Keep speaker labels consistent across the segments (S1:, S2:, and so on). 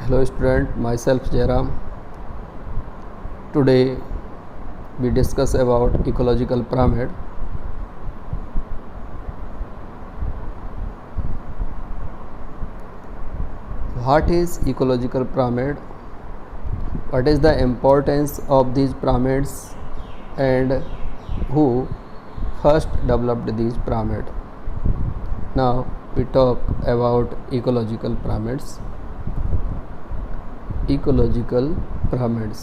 S1: Hello student, myself Jairam. Today we discuss about ecological pyramid. What is ecological pyramid? What is the importance of these pyramids and who first developed these pyramid? Now we talk about ecological pyramids. Ecological pyramids.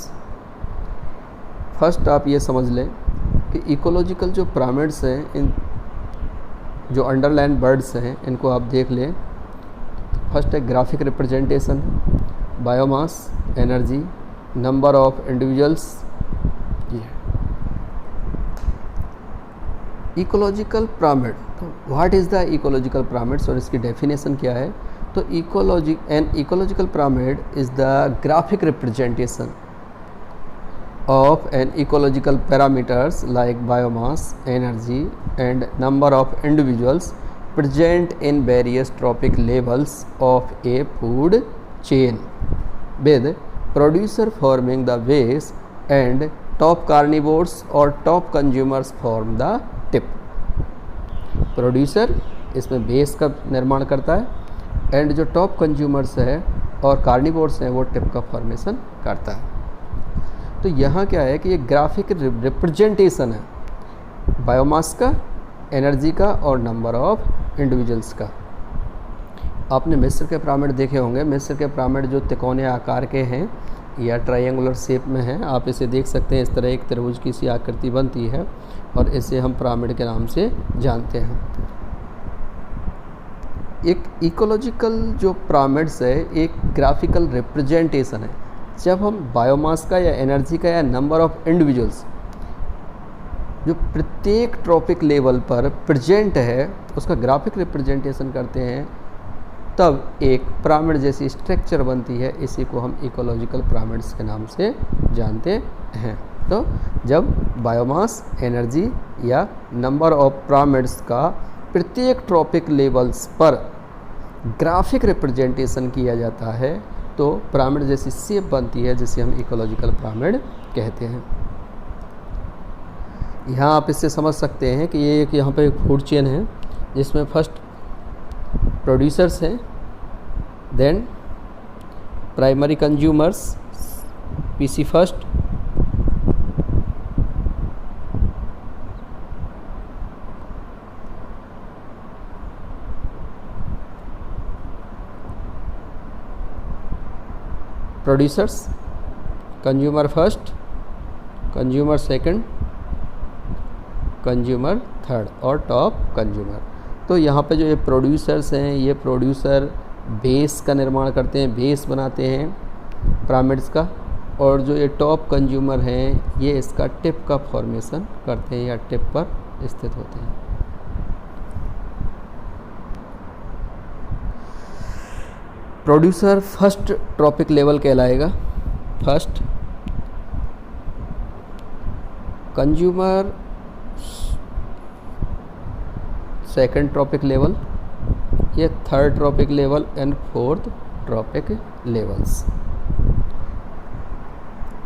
S1: First आप ये समझ लें कि ecological जो pyramids हैं, इन जो underline birds हैं, इनको आप देख लें। फर्स्ट है graphic representation, biomass, energy, number of individuals. ये इकोलॉजिकल पिरामिड। तो what is the ecological pyramids और इसकी डेफिनेशन क्या है? तो ecological pyramid is the graphic representation of an ecological parameters like biomass, energy and number of individuals present in various trophic levels of a food chain, with producer forming the base and top carnivores or top consumers form the tip. Producer इसमें base का निर्माण करता है and जो top consumers है और carnivores हैं वो टिप का फॉर्मेशन करता है। तो यहाँ क्या है कि ये ग्राफिक रिप्रेजेंटेशन है बायोमास का, एनर्जी का और नंबर ऑफ इंडिविजुअल्स का। आपने मिस्र के पिरामिड देखे होंगे। मिस्र के पिरामिड जो तिकोने आकार के हैं या ट्रायंगुलर शेप में हैं, आप इसे देख सकते हैं। इस तरह एक त्रिभुज की सी आकृति बनती है और इसे हम पिरामिड के नाम से जानते हैं। एक इकोलॉजिकल जो पिरामिड्स है एक ग्राफिकल रिप्रेजेंटेशन है। जब हम बायोमास का या एनर्जी का या नंबर ऑफ इंडिविजुअल्स जो प्रत्येक ट्रॉपिक लेवल पर प्रेजेंट है उसका ग्राफिक रिप्रेजेंटेशन करते हैं, तब एक पिरामिड जैसी स्ट्रक्चर बनती है। इसी को हम इकोलॉजिकल पिरामिड्स के नाम से जानते हैं। तो जब बायोमास, एनर्जी या नंबर ऑफ पिरामिड्स का प्रत्येक ट्रॉपिक लेवल्स पर ग्राफिक रिप्रेजेंटेशन किया जाता है तो पिरामिड जैसी शेप बनती है, जिसे हम इकोलॉजिकल पिरामिड कहते हैं। यहाँ आप इससे समझ सकते हैं कि ये एक यहाँ पे एक फूड चेन है जिसमें फर्स्ट प्रोड्यूसर्स हैं, then primary consumers, PC first, producers, consumer first, consumer second, consumer third और टॉप कंज्यूमर। तो यहाँ पे जो ये प्रोड्यूसर्स हैं ये प्रोड्यूसर बेस का निर्माण करते हैं, बेस बनाते हैं पिरामिड्स का, और जो ये टॉप कंज्यूमर हैं ये इसका टिप का फॉर्मेशन करते हैं या टिप पर स्थित होते हैं। प्रोड्यूसर फर्स्ट ट्रॉपिक लेवल कहलाएगा, first. Consumer second trophic level, ये third trophic level and fourth trophic levels.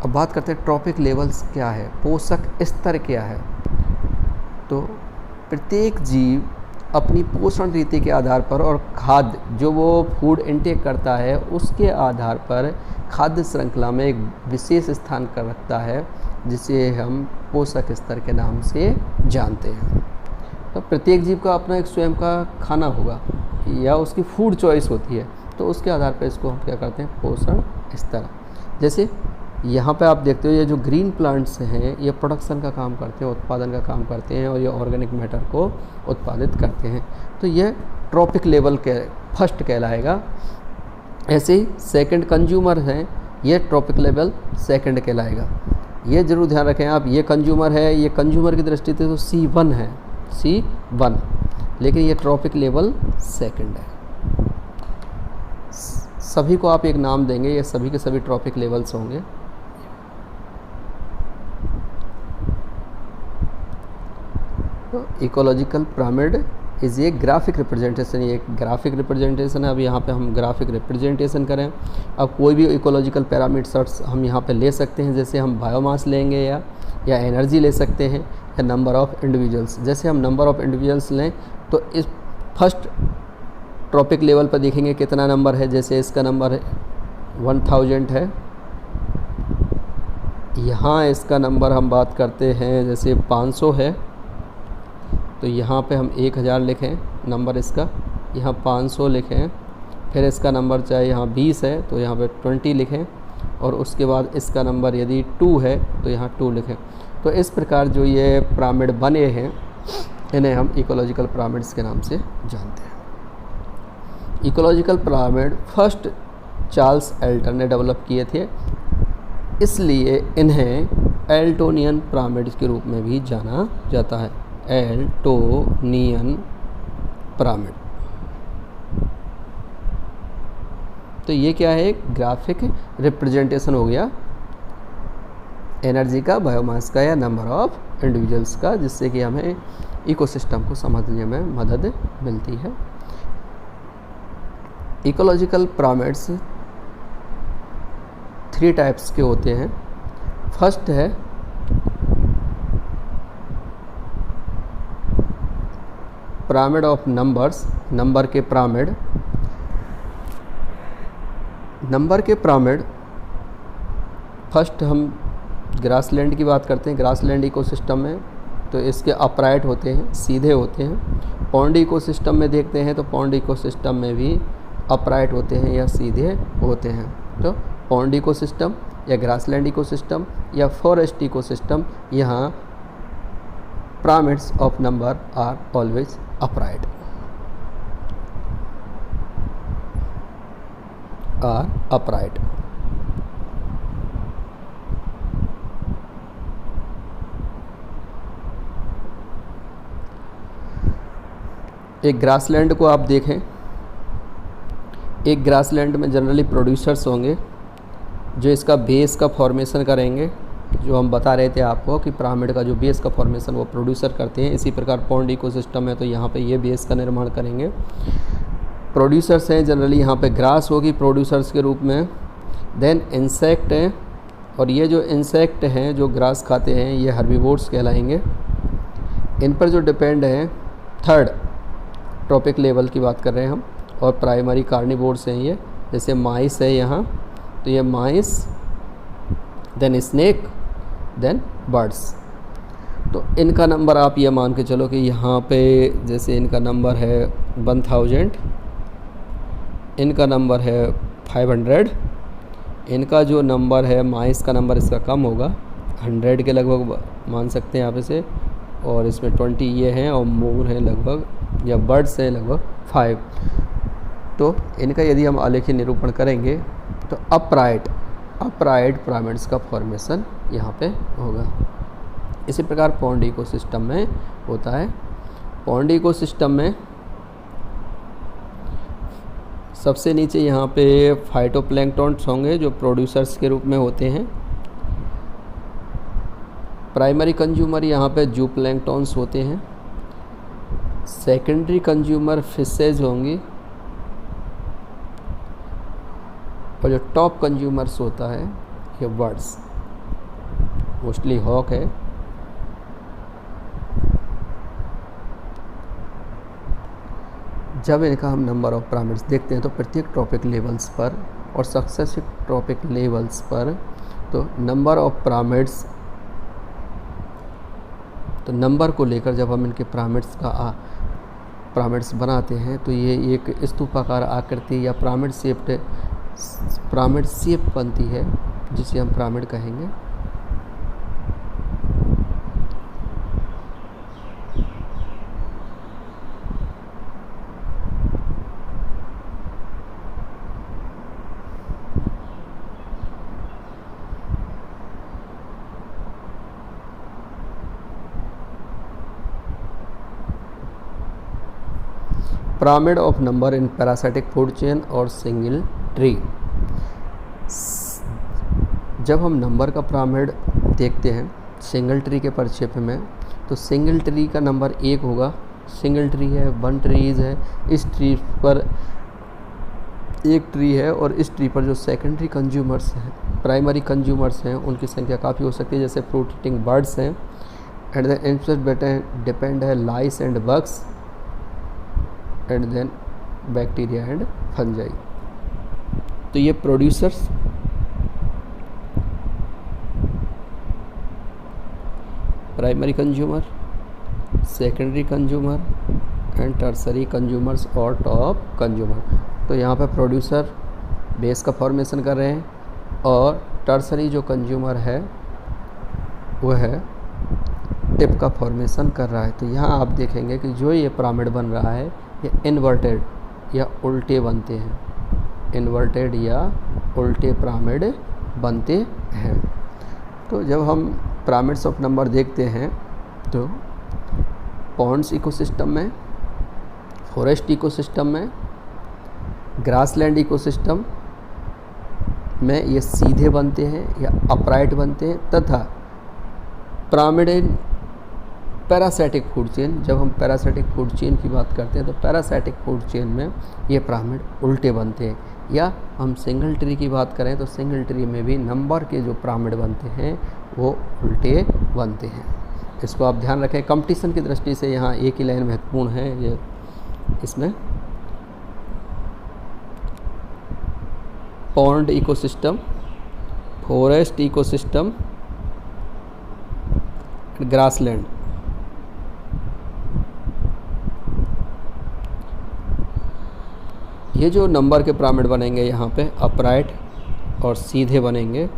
S1: अब बात करते हैं ट्रॉपिक लेवल्स क्या है, पोषक स्तर क्या है। तो प्रत्येक जीव अपनी पोषण रीति के आधार पर और खाद्य जो वो फूड इनटेक करता है उसके आधार पर खाद्य श्रृंखला में एक विशेष स्थान कर रखता है, जिसे हम पोषक स्तर के नाम से जानते हैं। तो प्रत्येक जीव का अपना एक स्वयं का खाना होगा या उसकी फूड चॉइस होती है, तो उसके आधार पर इसको हम क्या करते हैं, पोषण स्तर। जैसे यहाँ पे आप देखते हो ये जो ग्रीन प्लांट्स हैं ये प्रोडक्शन का काम करते हैं, उत्पादन का काम करते हैं और ये ऑर्गेनिक मैटर को उत्पादित करते हैं। तो ये ट्रॉपिक लेवल के फर्स्ट कहलाएगा। ऐसे ही सेकंड कंज्यूमर हैं, ये ट्रॉपिक लेवल सेकंड कहलाएगा। ये ज़रूर ध्यान रखें आप, ये कंज्यूमर है, ये कंज्यूमर की दृष्टि से तो C1 है, C1, लेकिन ये ट्रॉपिक लेवल सेकंड है। सभी को आप एक नाम देंगे, ये सभी के सभी ट्रॉपिक लेवल्स होंगे। Ecological pyramid is a graphic representation, ये एक ग्राफिक रिप्रेजेंटेशन है। अब यहाँ पे हम ग्राफिक रिप्रेजेंटेशन करें, अब कोई भी इकोलॉजिकल पैरामीटर्स हम यहाँ पे ले सकते हैं, जैसे हम बायोमास लेंगे या एनर्जी ले सकते हैं या नंबर ऑफ़ इंडिविजुअल्स। जैसे हम नंबर ऑफ़ इंडिविजुअल्स लें तो इस फर्स्ट ट्रॉपिक लेवल पर देखेंगे कितना नंबर है। जैसे इसका नंबर है 1000 है, यहाँ इसका नंबर हम बात करते हैं जैसे 500 है, तो यहाँ पे हम 1000 लिखें नंबर इसका, यहाँ 500 लिखें। फिर इसका नंबर चाहे यहाँ 20 है तो यहाँ पे 20 लिखें, और उसके बाद इसका नंबर यदि 2 है तो यहाँ 2 लिखें। तो इस प्रकार जो ये पिरामिड बने हैं इन्हें हम इकोलॉजिकल पिरामिड्स के नाम से जानते हैं। Ecological pyramid first Charles Elton ने डेवलप किए थे, इसलिए इन्हें एल्टोनियन पिरामिड्स के रूप में भी जाना जाता है। एल्टोनियन पिरामिड। तो ये क्या है, ग्राफिक रिप्रेजेंटेशन हो गया एनर्जी का, बायोमास का या नंबर ऑफ इंडिविजुअल्स का, जिससे कि हमें इकोसिस्टम को समझने में मदद मिलती है। इकोलॉजिकल पिरामिड्स 3 टाइप्स के होते हैं। फर्स्ट है पिरामिड ऑफ नंबर्स, नंबर के पिरामिड। नंबर के पिरामिड फर्स्ट हम ग्रासलैंड की बात करते हैं। ग्रासलैंड इकोसिस्टम में तो इसके अपराइट होते हैं, सीधे होते हैं। पॉन्ड इकोसिस्टम में देखते हैं तो पॉन्ड इकोसिस्टम में भी अपराइट होते हैं या सीधे होते हैं। तो पॉन्ड इकोसिस्टम या ग्रासलैंड इकोसिस्टम या फॉरेस्ट इकोसिस्टम, यहाँ pyramids of number are always upright, are upright. एक ग्रासलैंड को आप देखें, एक ग्रासलैंड में जनरली प्रोड्यूसर्स होंगे जो इसका बेस का फॉर्मेशन करेंगे, जो हम बता रहे थे आपको कि पिरामिड का जो बेस का फॉर्मेशन वो प्रोड्यूसर करते हैं। इसी प्रकार पॉन्ड इकोसिस्टम है तो यहाँ पे ये बेस का निर्माण करेंगे। प्रोड्यूसर्स हैं जनरली, यहाँ पे ग्रास होगी प्रोड्यूसर्स के रूप में। देन इंसेक्ट हैं, और ये जो इंसेक्ट हैं जो ग्रास खाते हैं ये हर्बीवोर्स कहलाएंगे। इन पर जो डिपेंड हैं, थर्ड ट्रॉपिक लेवल की बात कर रहे हैं हम, और प्राइमरी कार्निवोर्स हैं ये, जैसे माइस है यहाँ, तो ये माइस, देन स्नेक, देन बर्ड्स। तो इनका नंबर आप ये मान के चलो कि यहाँ पे जैसे इनका नंबर है 1000, इनका नंबर है 500, इनका जो नंबर है माइस का नंबर इसका कम होगा, 100 के लगभग मान सकते हैं आप इसे, और इसमें 20 ये हैं, और मोर हैं लगभग, या बर्ड्स हैं लगभग 5। तो इनका यदि हम आलेखीय निरूपण करेंगे तो अपराइट पिरामिड्स का फॉर्मेशन यहाँ पे होगा। इसी प्रकार पॉन्ड इकोसिस्टम में होता है। पॉन्ड इकोसिस्टम में सबसे नीचे यहाँ पे फाइटोप्लैंक्टन्स होंगे जो प्रोड्यूसर्स के रूप में होते हैं। प्राइमरी कंज्यूमर यहाँ पे जूप्लैंक्टन्स होते हैं। सेकेंडरी कंज्यूमर फिशेज होंगी, और जो टॉप कंज्यूमर्स होता है ये बर्ड्स, मोस्टली हॉक है। जब इनका हम नंबर ऑफ पिरामिड्स देखते हैं तो प्रत्येक ट्रॉपिक लेवल्स पर और सक्सेसिव ट्रॉपिक लेवल्स पर, तो नंबर ऑफ पिरामिड्स, तो नंबर को लेकर जब हम इनके पिरामिड्स बनाते हैं तो ये एक स्तूपाकार आकृति या पिरामिड शेप बनती है, जिसे हम पिरामिड कहेंगे। Pyramid of number in parasitic food chain और सिंगल ट्री। जब हम नंबर का पिरामिड देखते हैं सिंगल ट्री के परिक्षेप में, तो सिंगल ट्री का नंबर 1 होगा, सिंगल ट्री है, 1 ट्रीज है, इस ट्री पर एक ट्री है और इस ट्री पर जो सेकेंडरी कंज्यूमर्स हैं, प्राइमरी कंज्यूमर्स हैं, उनकी संख्या काफ़ी हो सकती है, जैसे फ्रूट ईटिंग बर्ड्स हैं। एंड देन इंसेक्ट्स डिपेंड है lice and bugs and then bacteria and fungi. तो ये producers, primary consumer, secondary consumer and tertiary consumers और टॉप कंज्यूमर। तो यहाँ पर प्रोड्यूसर बेस का फॉर्मेशन कर रहे हैं और टर्सरी जो कंज्यूमर है वो है टिप का फॉर्मेशन कर रहा है। तो यहाँ आप देखेंगे कि जो ये पिरामिड बन रहा है ये इन्वर्टेड या उल्टे बनते हैं, इन्वर्टेड या उल्टे पिरामिड बनते हैं। तो जब हम पिरामिड्स ऑफ नंबर देखते हैं तो पॉन्ड्स इकोसिस्टम में, फॉरेस्ट इकोसिस्टम में, ग्रासलैंड इकोसिस्टम में ये सीधे बनते हैं या अपराइट बनते हैं, तथा पिरामिड इन पैरासाइटिक फूड चेन, जब हम पैरासाइटिक फूड चेन की बात करते हैं तो पैरासाइटिक फूड चेन में ये पिरामिड उल्टे बनते हैं। या हम सिंगल ट्री की बात करें तो सिंगल ट्री में भी नंबर के जो पिरामिड बनते हैं वो उल्टे बनते हैं। इसको आप ध्यान रखें। कंपटीशन की दृष्टि से यहाँ एक ही लाइन महत्वपूर्ण है, ये इसमें pond ecosystem, forest ecosystem, grassland. ये जो नंबर के पिरामिड बनेंगे यहाँ पे अपराइट और सीधे बनेंगे।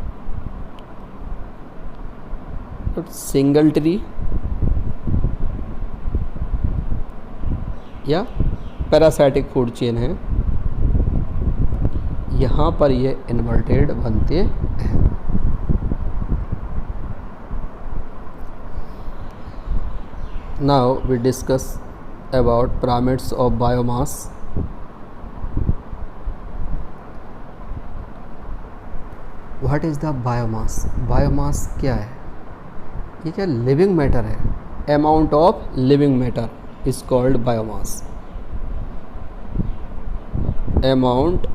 S1: सिंगल ट्री या पैरासाइटिक फूड चेन है, यहाँ पर ये इन्वर्टेड बनते हैं। Now we discuss about pyramids of biomass. What is the biomass? Biomass क्या है? ये क्या लिविंग मैटर है। Amount of living matter is called biomass. Amount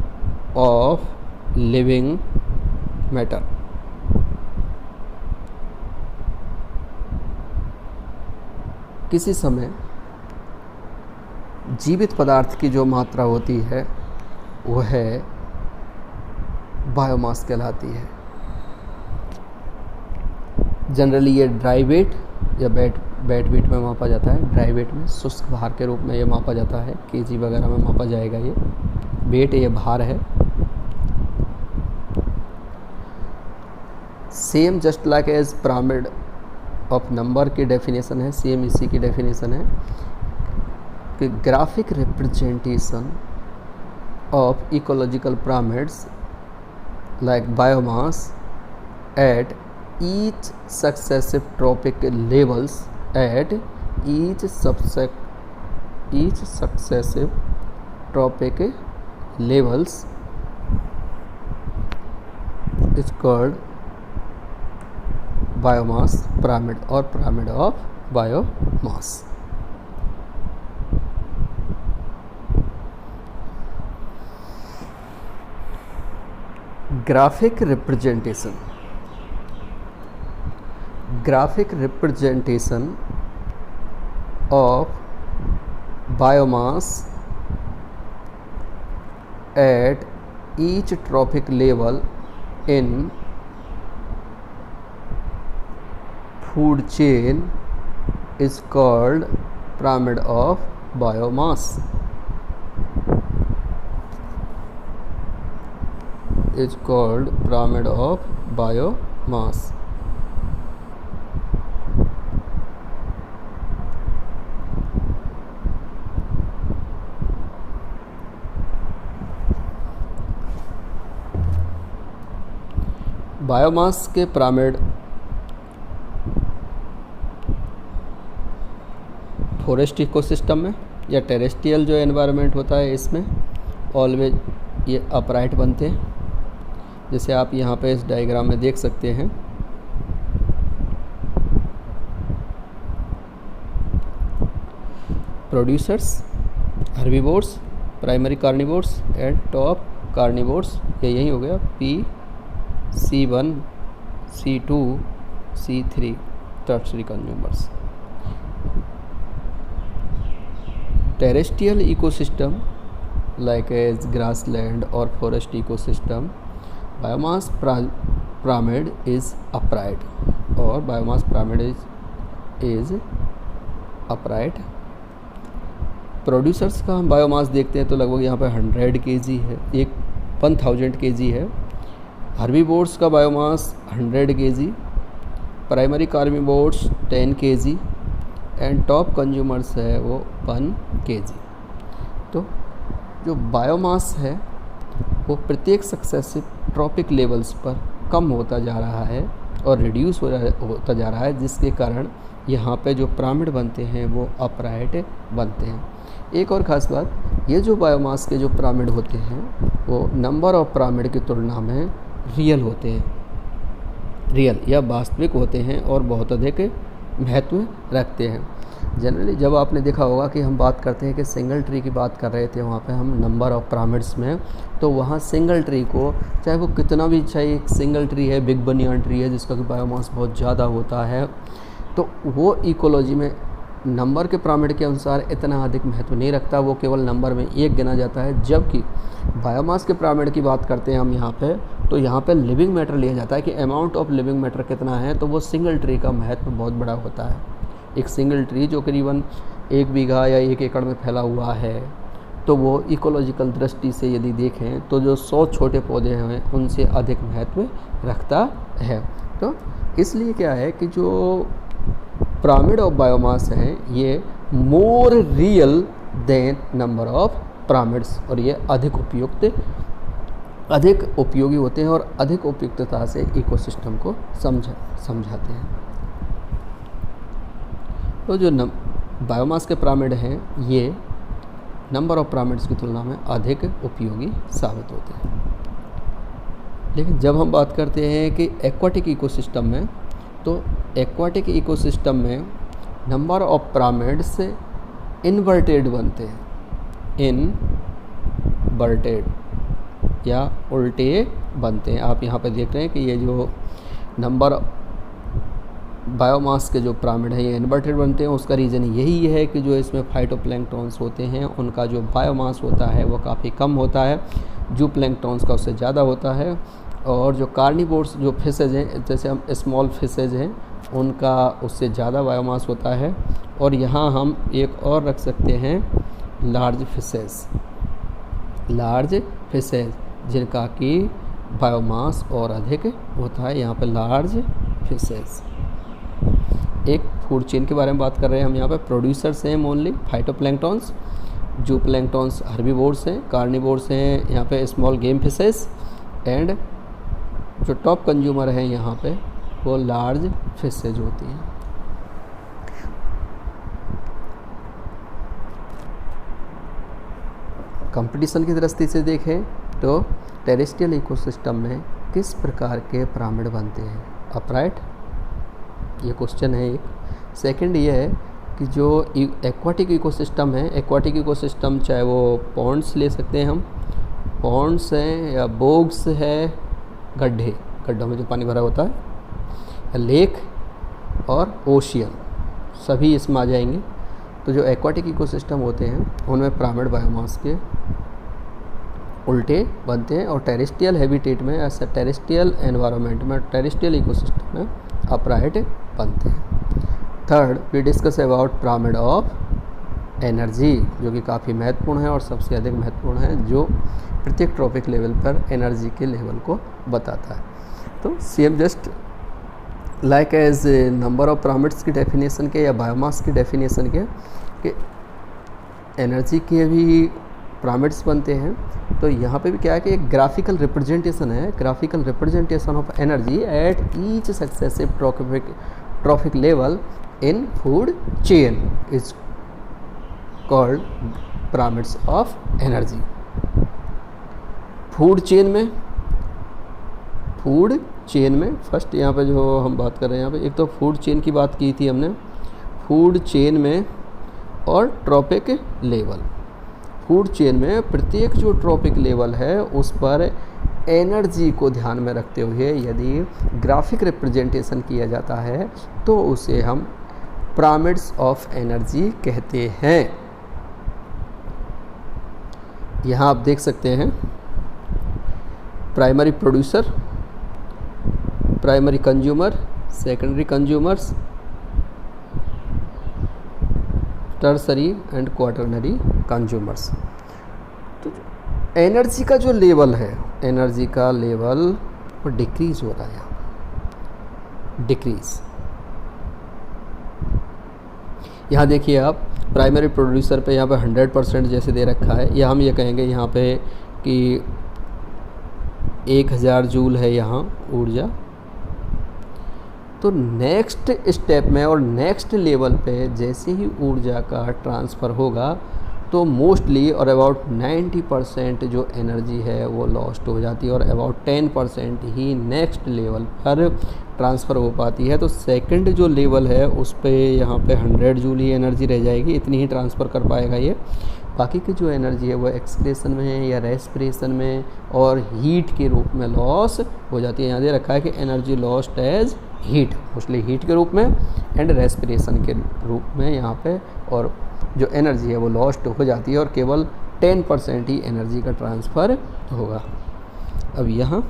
S1: of living matter. किसी समय जीवित पदार्थ की जो मात्रा होती है वो है बायोमास कहलाती है। जनरली ये ड्राई वेट या वेट वेट में मापा जाता है। ड्राई वेट में शुष्क भार के रूप में ये मापा जाता है, केजी वगैरह में मापा जाएगा। ये वेट, ये भार है। Same just like age pyramid of number की डेफिनेशन है, सेम इसी की डेफिनेशन है कि graphic representation of ecological pyramids like biomass at each successive trophic levels at each successive trophic levels is called biomass pyramid or pyramid of biomass. Graphic representation. Graphic representation of biomass at each trophic level in food chain is called pyramid of biomass. is called pyramid of biomass. Biomass के pyramid forest ecosystem में या terrestrial जो environment होता है इसमें always ये upright बनते हैं, जैसे आप यहाँ पे इस डायग्राम में देख सकते हैं। Producers, herbivores, primary carnivores and top carnivores. ये यही हो गया C1, C2, C3 tertiary consumers. Terrestrial ecosystem like as grassland और forest ecosystem, biomass pyramid is upright और biomass pyramid is upright. Producers का हम बायोमास देखते हैं तो लगभग यहाँ पे 100 kg है, 1000 kg है। हर्बीवोर्स का biomass 100 kg, primary carnivores 10 kg and top consumers है वो 1 kg। तो जो बायोमास है वो प्रत्येक सक्सेसिव ट्रॉपिक लेवल्स पर कम होता जा रहा है और रिड्यूस होता जा रहा है, जिसके कारण यहाँ पे जो पिरामिड बनते हैं वो अपराइट बनते हैं। एक और ख़ास बात, ये जो बायोमास के जो पिरामिड होते हैं वो नंबर ऑफ पिरामिड की तुलना में रियल होते हैं, रियल या वास्तविक होते हैं और बहुत अधिक महत्व रखते हैं। जनरली जब आपने देखा होगा कि हम बात करते हैं कि सिंगल ट्री की बात कर रहे थे, वहाँ पे हम नंबर ऑफ पिरामिड्स में, तो वहाँ सिंगल ट्री को चाहे वो कितना भी, चाहे एक सिंगल ट्री है, बिग बनियान ट्री है जिसका कि बायोमास बहुत ज़्यादा होता है, तो वो इकोलॉजी में नंबर के पिरामिड के अनुसार इतना अधिक महत्व नहीं रखता, वो केवल नंबर में एक गिना जाता है। जबकि बायोमास के पिरामिड की बात करते हैं हम यहाँ पे, तो यहाँ पे लिविंग मैटर लिया जाता है कि अमाउंट ऑफ लिविंग मैटर कितना है, तो वो सिंगल ट्री का महत्व बहुत बड़ा होता है। एक सिंगल ट्री जो करीबन 1 बीघा या 1 एकड़ में फैला हुआ है, तो वो इकोलॉजिकल दृष्टि से यदि देखें तो जो 100 छोटे पौधे हैं उनसे अधिक महत्व रखता है। तो इसलिए क्या है कि जो पिरामिड ऑफ बायोमास हैं ये more real than number of pyramids, और ये अधिक उपयोगी होते हैं और अधिक उपयुक्तता से इकोसिस्टम को समझाते हैं। तो जो बायोमास के पिरामिड हैं ये नंबर ऑफ पिरामिड्स की तुलना में अधिक उपयोगी साबित होते हैं। लेकिन जब हम बात करते हैं कि एक्वाटिक इकोसिस्टम में, तो एक्वाटिक इकोसिस्टम में नंबर ऑफ पिरामिड्स इन्वर्टेड बनते हैं, इनवर्टेड या उल्टे बनते हैं। आप यहाँ पे देख रहे हैं कि ये जो नंबर बायोमास के जो पिरामिड है ये इन्वर्टेड बनते हैं। उसका रीज़न यही है कि जो इसमें फाइटोप्लैंक्टन्स होते हैं उनका जो बायोमास होता है वो काफ़ी कम होता है, जो प्लैंक्टन्स का उससे ज़्यादा होता है, और जो कार्निवोर्स जो फिशेज हैं, जैसे हम स्मॉल फिशेज हैं, उनका उससे ज़्यादा बायोमास होता है। और यहाँ हम एक और रख सकते हैं लार्ज फिशेज जिनका कि बायोमास और अधिक होता है। यहाँ पे लार्ज फिशेज। एक फूड चेन के बारे में बात कर रहे हैं हम यहाँ पे। प्रोड्यूसर्स हैं मोनली फाइटोप्लैंक्टन्स, जो प्लैंक्टन्स हर्बीवोर्स हैं, कार्निवोर्स हैं यहाँ पे स्मॉल गेम फिशेज, एंड जो टॉप कंज्यूमर हैं यहाँ पे वो लार्ज फिशेज होती हैं। कंपटीशन की दृष्टि से देखें तो टेरेस्ट्रियल इकोसिस्टम में किस प्रकार के पिरामिड बनते हैं? अपराइट, ये क्वेश्चन है एक। सेकंड ये है कि जो एक्वाटिक इकोसिस्टम है, एक्वाटिक इकोसिस्टम चाहे वो पॉन्ड्स ले सकते हैं हम, पॉन्ड्स हैं या बोग्स है, गड्ढों में जो पानी भरा होता है, लेक और ओशियन, सभी इसमें आ जाएंगे। तो जो एक्वाटिक इकोसिस्टम होते हैं उनमें पिरामिड बायोमास के उल्टे बनते हैं, और टेरेस्ट्रियल हैबिटेट में, ऐसा टेरेस्ट्रियल एनवायरनमेंट में, टेरेस्ट्रियल इकोसिस्टम में अपराइट बनते हैं। Third, we discuss about pyramid of energy, जो कि काफ़ी महत्वपूर्ण है और सबसे अधिक महत्वपूर्ण है, जो प्रत्येक ट्रॉपिक लेवल पर एनर्जी के लेवल को बताता है। तो same just like as number of pyramids की डेफिनेशन के या बायोमास की डेफिनेशन के कि एनर्जी के भी पिरामिड्स बनते हैं। तो यहाँ पे भी क्या है कि एक ग्राफिकल रिप्रेजेंटेशन है, graphical representation of energy at each successive trophic level in food chain is called pyramids of energy. Food chain में फर्स्ट यहाँ पे जो हम बात कर रहे हैं, यहाँ पे एक तो फूड चेन की बात की थी हमने। फूड चेन में और ट्रॉपिक लेवल। फूड चेन में प्रत्येक जो ट्रॉपिक लेवल है उस पर एनर्जी को ध्यान में रखते हुए यदि ग्राफिक रिप्रेजेंटेशन किया जाता है तो उसे हम पिरामिड्स ऑफ एनर्जी कहते हैं। यहाँ आप देख सकते हैं primary producer, primary consumer, secondary consumers, tertiary and quaternary consumers. तो एनर्जी का जो लेवल है, एनर्जी का लेवल वो डिक्रीज हो रहा है, डिक्रीज। यहाँ देखिए आप प्राइमरी प्रोड्यूसर पे यहाँ पे 100% जैसे दे रखा है, या हम ये कहेंगे यहाँ पे कि 1000 जूल है यहाँ ऊर्जा। तो नेक्स्ट स्टेप में और नेक्स्ट लेवल पे जैसे ही ऊर्जा का ट्रांसफ़र होगा तो मोस्टली और अबाउट 90% जो एनर्जी है वो लॉस्ट हो जाती है और अबाउट 10% ही नेक्स्ट लेवल पर ट्रांसफ़र हो पाती है। तो सेकंड जो लेवल है उस पे यहाँ पे 100 जूल ही एनर्जी रह जाएगी, इतनी ही ट्रांसफ़र कर पाएगा ये। बाकी की जो एनर्जी है वो एक्सक्रेशन में या रेस्पिरेशन में और हीट के रूप में लॉस हो जाती है। यहाँ दे रखा है कि energy lost as heat, mostly heat के रूप में एंड रेस्पिरेशन के रूप में यहाँ पे, और जो एनर्जी है वो लॉस्ट हो जाती है और केवल 10% ही एनर्जी का ट्रांसफ़र होगा। अब यहाँ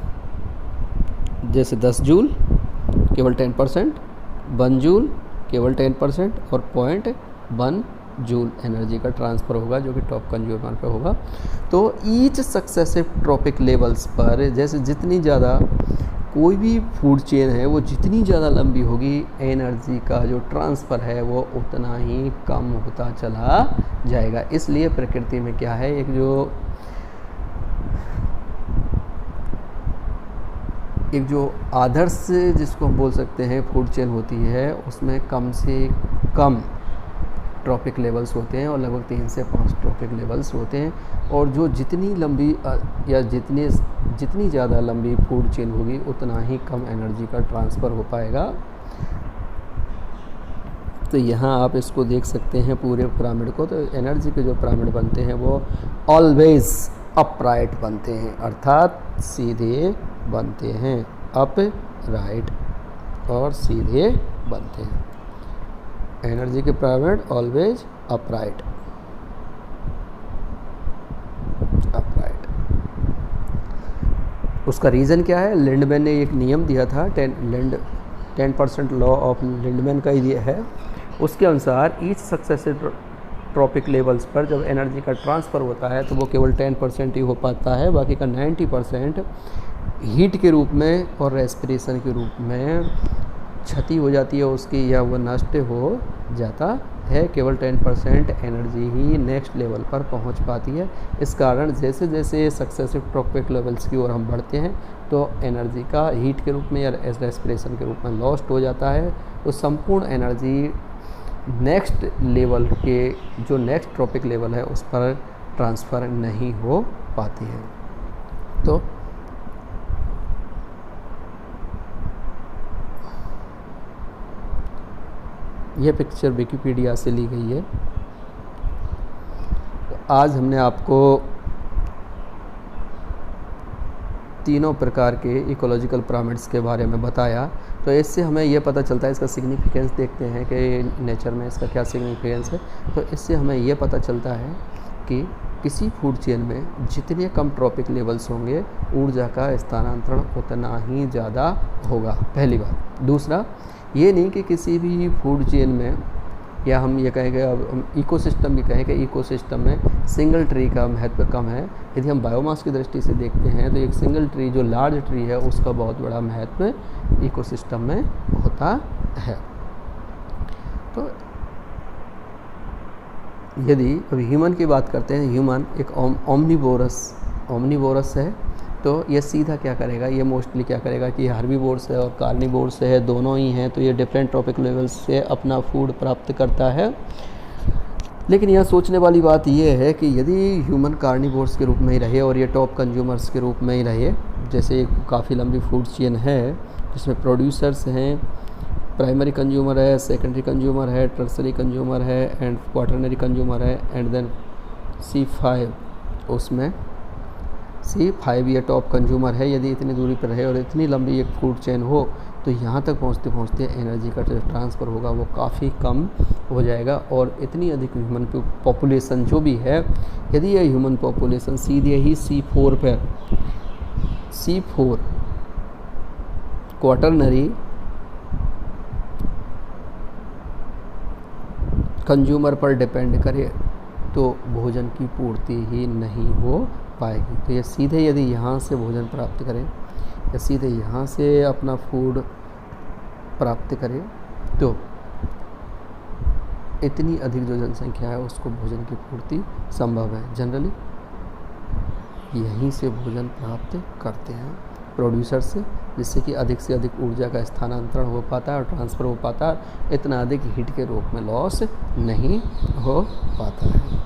S1: जैसे 10 जूल केवल 10%, 1 जूल केवल 10% और 0.1 जूल एनर्जी का ट्रांसफ़र होगा जो कि टॉप कंज्यूमर पे होगा। तो ईच सक्सेसिव ट्रॉपिक लेवल्स पर जैसे जितनी ज़्यादा कोई भी फूड चेन है वो जितनी ज़्यादा लंबी होगी, एनर्जी का जो ट्रांसफ़र है वो उतना ही कम होता चला जाएगा। इसलिए प्रकृति में क्या है, एक जो आदर्श जिसको हम बोल सकते हैं फूड चेन होती है उसमें कम से कम ट्रॉपिक लेवल्स होते हैं और लगभग 3 से 5 ट्रॉपिक लेवल्स होते हैं। और जो जितनी लंबी या जितनी ज़्यादा लंबी फूड चेन होगी उतना ही कम एनर्जी का ट्रांसफ़र हो पाएगा। तो यहाँ आप इसको देख सकते हैं पूरे पिरामिड को। तो एनर्जी के जो पिरामिड बनते हैं वो ऑलवेज अपराइट बनते हैं, अर्थात सीधे बनते हैं, अप राइट और सीधे बनते हैं। एनर्जी के पिरामिड ऑलवेज अपराइट, अपराइट। उसका रीज़न क्या है? लिंडमैन ने एक नियम दिया था, 10% लॉ ऑफ लिंडमैन का ये है। उसके अनुसार ईच सक्सेसिव ट्रॉपिक लेवल्स पर जब एनर्जी का ट्रांसफ़र होता है तो वो केवल 10% ही हो पाता है, बाकी का 90% हीट के रूप में और रेस्पिरेशन के रूप में क्षति हो जाती है उसकी, या वो नष्ट हो जाता है। केवल 10% एनर्जी ही नेक्स्ट लेवल पर पहुंच पाती है। इस कारण जैसे जैसे सक्सेसिव ट्रॉपिक लेवल्स की ओर हम बढ़ते हैं तो एनर्जी का हीट के रूप में या रेस्पिरेशन के रूप में लॉस्ट हो जाता है। तो संपूर्ण एनर्जी नेक्स्ट लेवल के जो नेक्स्ट ट्रॉपिक लेवल है उस पर ट्रांसफ़र नहीं हो पाती है। तो यह पिक्चर विकिपीडिया से ली गई है। तो आज हमने आपको तीनों प्रकार के इकोलॉजिकल पिरामिड्स के बारे में बताया। तो इससे हमें यह पता चलता है, इसका सिग्निफिकेंस देखते हैं कि नेचर में इसका क्या सिग्निफिकेंस है। तो इससे हमें यह पता चलता है कि किसी फूड चेन में जितने कम ट्रॉपिक लेवल्स होंगे ऊर्जा का स्थानांतरण उतना ही ज़्यादा होगा, पहली बात। दूसरा, ये नहीं कि किसी भी फूड चेन में, या हम ये कहेंगे अब हम इकोसिस्टम भी कहें कि इकोसिस्टम में सिंगल ट्री का महत्व कम है। यदि हम बायोमास की दृष्टि से देखते हैं तो एक सिंगल ट्री जो लार्ज ट्री है उसका बहुत बड़ा महत्व इकोसिस्टम में होता है। तो यदि अभी ह्यूमन की बात करते हैं, ह्यूमन एक ओमनीवोरस है। तो ये सीधा क्या करेगा, ये मोस्टली क्या करेगा कि हार्बीवोर्स है और कार्निवोर्स है, दोनों ही हैं। तो ये डिफरेंट ट्रॉपिक लेवल्स से अपना फूड प्राप्त करता है। लेकिन यहाँ सोचने वाली बात ये है कि यदि ह्यूमन कार्निवोर्स के रूप में ही रहे और ये टॉप कंज्यूमर्स के रूप में ही रहे, जैसे काफ़ी लंबी फूड चेन है जिसमें प्रोड्यूसर्स हैं, प्राइमरी कंज्यूमर है, सेकेंडरी कंज्यूमर है, टर्सरी कंज्यूमर है एंड क्वाटरनरी कंज्यूमर है एंड देन C5, उसमें C5 ये टॉप कंज्यूमर है। यदि इतनी दूरी पर है और इतनी लंबी एक फूड चेन हो तो यहाँ तक पहुँचते पहुँचते एनर्जी का जो ट्रांसफ़र होगा वो काफ़ी कम हो जाएगा। और इतनी अधिक ह्यूमन पॉपुलेशन जो भी है, यदि यह ह्यूमन पॉपुलेशन सीधे ही C4 पर, C4 क्वाटरनरी कंज्यूमर पर डिपेंड करे तो भोजन की पूर्ति ही नहीं हो पाएगी। तो ये सीधे यदि यहाँ से भोजन प्राप्त करें या सीधे यहाँ से अपना फूड प्राप्त करें तो इतनी अधिक जो जनसंख्या है उसको भोजन की पूर्ति संभव है। जनरली यहीं से भोजन प्राप्त करते हैं प्रोड्यूसर से, जिससे कि अधिक से अधिक ऊर्जा का स्थानांतरण हो पाता है और ट्रांसफ़र हो पाता है, इतना अधिक हीट के रूप में लॉस नहीं हो पाता है।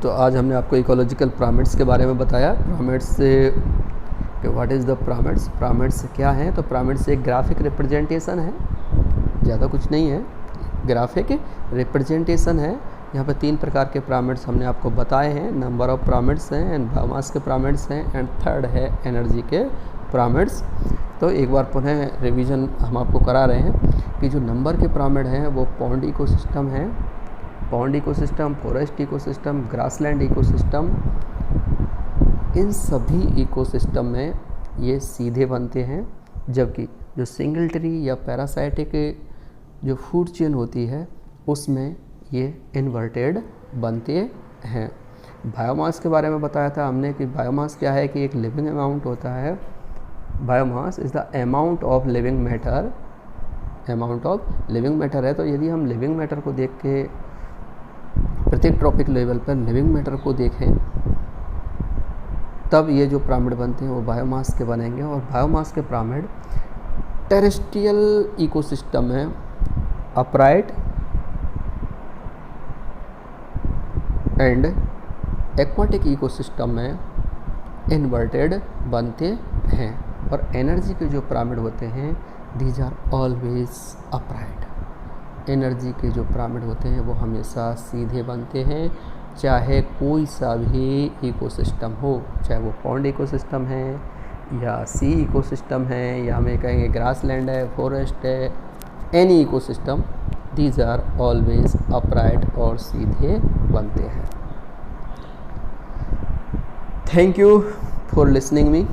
S1: तो आज हमने आपको इकोलॉजिकल पिरामिड्स के बारे में बताया। पिरामिड्स से what is the pyramids, pyramids क्या हैं? तो पिरामिड्स एक ग्राफिक रिप्रेजेंटेशन है, ज़्यादा कुछ नहीं है, ग्राफिक रिप्रेजेंटेशन है। यहाँ पर 3 प्रकार के पिरामिड्स हमने आपको बताए हैं। नंबर ऑफ पिरामिड्स हैं एंड बायोमास के पिरामिड्स हैं एंड थर्ड है एनर्जी के पिरामिड्स। तो एक बार पुनः रिवीजन हम आपको करा रहे हैं कि जो नंबर के पिरामिड हैं वो पॉन्ड इकोसिस्टम है, pond ecosystem, forest ecosystem, grassland ecosystem, इन सभी इकोसिस्टम में ये सीधे बनते हैं। जबकि जो सिंगल ट्री या पैरासाइटिक जो फूड चेन होती है उसमें ये इन्वर्टेड बनते हैं। बायोमास के बारे में बताया था हमने कि बायोमास क्या है, कि एक लिविंग अमाउंट होता है। Biomass is the amount of living matter, amount of living matter है। तो यदि हम लिविंग मैटर को देख के प्रत्येक ट्रॉपिक लेवल पर लिविंग मैटर को देखें तब ये जो पिरामिड बनते हैं वो बायोमास के बनेंगे। और बायोमास के पिरामिड टेरेस्ट्रियल इकोसिस्टम में अपराइट एंड एक्वाटिक इकोसिस्टम में इन्वर्टेड बनते हैं। और एनर्जी के जो पिरामिड होते हैं these are always upright. Energy के जो पिरामिड होते हैं वो हमेशा सीधे बनते हैं, चाहे कोई सा भी इकोसिस्टम हो, चाहे वो पॉन्ड इकोसिस्टम है या सी इकोसिस्टम है या हमें कहेंगे ग्रासलैंड है, फॉरेस्ट है, any ecosystem, these are always upright और सीधे बनते हैं। Thank you for listening me.